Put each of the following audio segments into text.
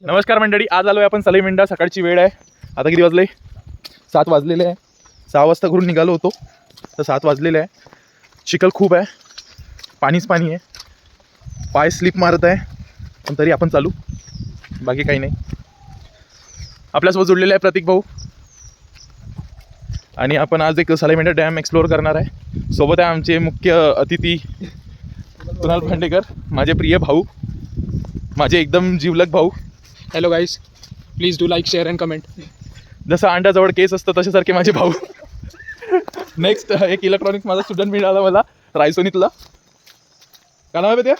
नमस्कार मंडळी, आज आलोय आपण सलीमेंढा. सकाळची वेळ आहे. आता किती वाजले? 7 वाजलेले आहे. 6 वाजता घरून निघालो होतो तर 7 वाजलेले आहे. चिखल खूप आहे, पाणीच पाणी आहे, पाय स्लिप मारत आहे, पण तरी आपण चालू, बाकी काही नाही. आपल्यासोबत जुळलेले आहे प्रतीक भाऊ आणि आपण आज एक सलीमेंढा डॅम एक्सप्लोअर करणार आहे. सोबत आहे आमचे मुख्य अतिथी कुणाल भांडेकर, माझे प्रिय भाऊ, माझे एकदम जिवलग भाऊ. Hello guys, please do like, share and comment. जसं अंड्याजवळ केस असतं तशासारखे माझे भाऊ. नेक्स्ट एक इलेक्ट्रॉनिक्स माझा स्टुडंट मिळाला मला रायसोनीतला. काय नाव आहे ते?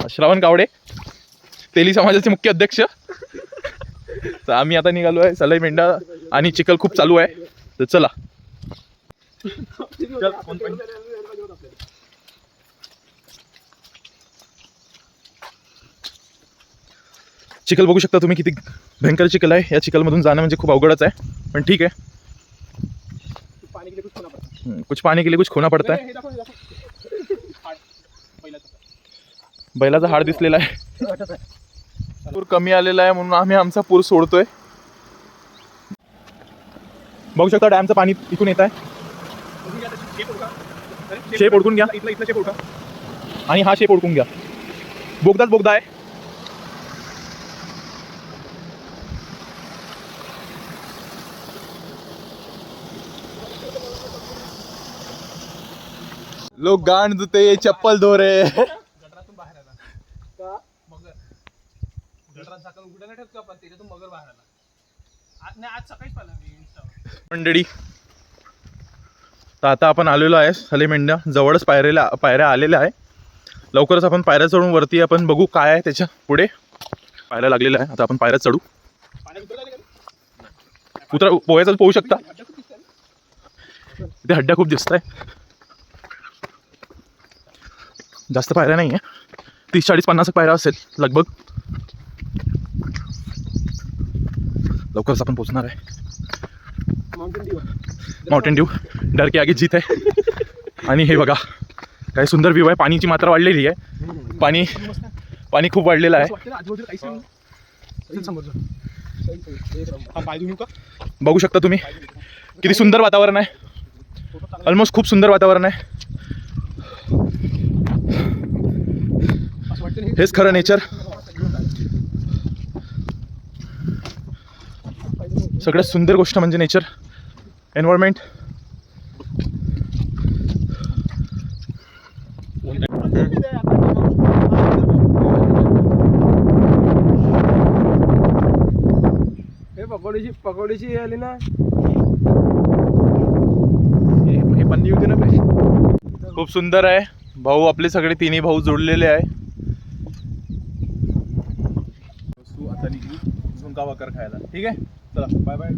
श्रवण कावडे, तेली समाजाचे मुख्य अध्यक्ष. तर आम्ही आता निघालो आहे सलीमेंढा आणि चिखल खूप चालू आहे, तर चला. चिखल बघू शकता तुम्ही, किती भयंकर चिखल आहे. या चिखलमधून जाणं म्हणजे खूप अवघडच आहे, पण ठीक आहे. कुछ पाणी के लिए कुछ खोना पडता है. बैलाचा हाड दिसलेला आहे. पूर कमी आलेला आहे म्हणून आम्ही आमचा पूर सोडतोय. बघू शकता डॅमचं पाणी इथून येत आहे. शेप ओळखून घ्या आणि हा शेप ओळखून घ्या. बोगदाच बोगदा आहे. लोग गांड धुते, चप्पल धो रहे. मंडळी, तर आता आपण आलेलो आहे सलीमेंढा जवळच पायऱ्या आलेल्या आहे. लवकरच आपण पायऱ्या चढून वरती आपण बघू काय आहे त्याच्या पुढे. पायऱ्या लागलेल्या आहे, आता आपण पायऱ्या चढू. पोहायचं पोहू शकता. इथे हड्ड्या खूप दिसत आहे. जास्त पायऱ्या नाही आहे, 30-40-50 पायऱ्या असेल लगभग. लवकरच आपण पोहोचणार आहे. माउंटेन ड्यू डर के आगे जीत आहे. आणि हे बघा काय सुंदर व्ह्यू आहे. पाणीची मात्रा वाढलेली आहे, पाणी खूप वाढलेलं आहे. बघू शकता तुम्ही किती सुंदर वातावरण आहे. ऑलमोस्ट खूप सुंदर वातावरण आहे. हेच खरं नेचर. सगळ्यात सुंदर गोष्ट म्हणजे नेचर, एन्व्हायरमेंट. हे पकोडीची आली ना, हे पन्नी होती ना. खूप सुंदर आहे. भाऊ आपले सगळे तिन्ही भाऊ जोडलेले आहे. आता निघू झुणका भाकर खायला. ठीक आहे, चला बाय बाय.